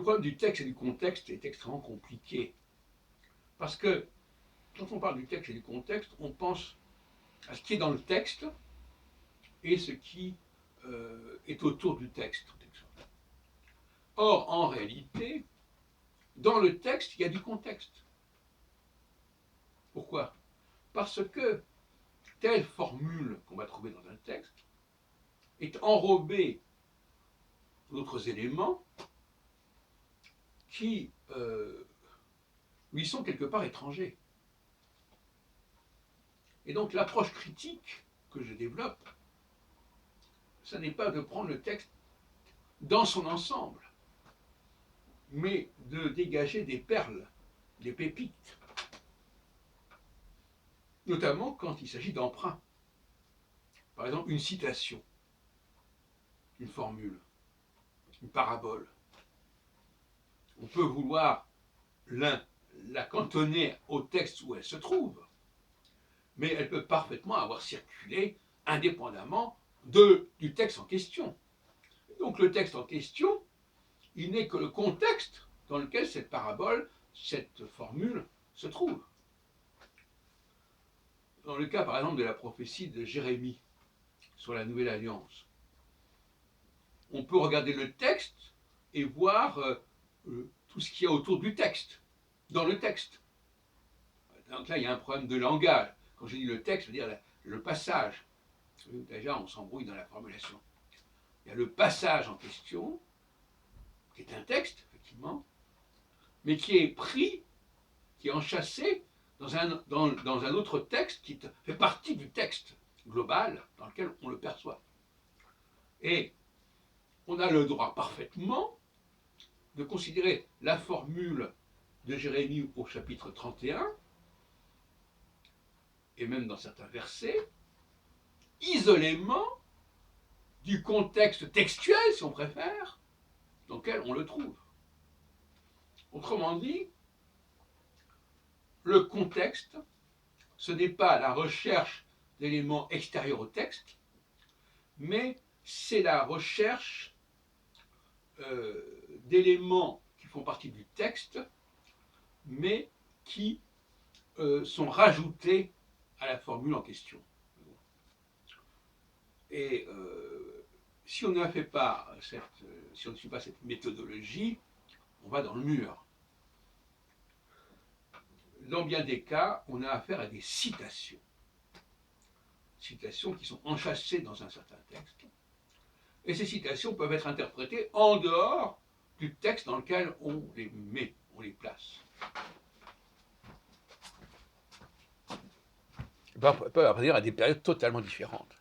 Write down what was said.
problème du texte et du contexte est extrêmement compliqué. Parce que quand on parle du texte et du contexte, on pense à ce qui est dans le texte et ce qui est autour du texte. Or, en réalité, dans le texte, il y a du contexte. Pourquoi? Parce que telle formule qu'on va trouver dans un texte est enrobée d'autres éléments qui lui sont quelque part étrangers. Et donc l'approche critique que je développe, ce n'est pas de prendre le texte dans son ensemble, mais de dégager des perles, des pépites, notamment quand il s'agit d'emprunts. Par exemple, une citation, une formule, une parabole. On peut vouloir la cantonner au texte où elle se trouve, mais elle peut parfaitement avoir circulé indépendamment du texte en question. Donc le texte en question, il n'est que le contexte dans lequel cette parabole, cette formule se trouve. Dans le cas, par exemple, de la prophétie de Jérémie sur la Nouvelle Alliance, on peut regarder le texte et voir tout ce qu'il y a autour du texte, dans le texte. Donc là, il y a un problème de langage. Quand je dis le texte, je veux dire le passage. Déjà, on s'embrouille dans la formulation. Il y a le passage en question, qui est un texte, effectivement, mais qui est pris, qui est enchâssé dans un autre texte qui fait partie du texte global dans lequel on le perçoit. Et on a le droit parfaitement de considérer la formule de Jérémie au chapitre 31, et même dans certains versets, isolément du contexte textuel, si on préfère, dans lequel on le trouve. Autrement dit, le contexte, ce n'est pas la recherche d'éléments extérieurs au texte, mais c'est la recherche d'éléments qui font partie du texte, mais qui sont rajoutés à la formule en question. Et si on ne fait pas si on ne suit pas cette méthodologie, on va dans le mur. Dans bien des cas, on a affaire à des citations. Citations qui sont enchâssées dans un certain texte. Et ces citations peuvent être interprétées en dehors du texte dans lequel on les met, on les place. Peuvent appartenir à des périodes totalement différentes.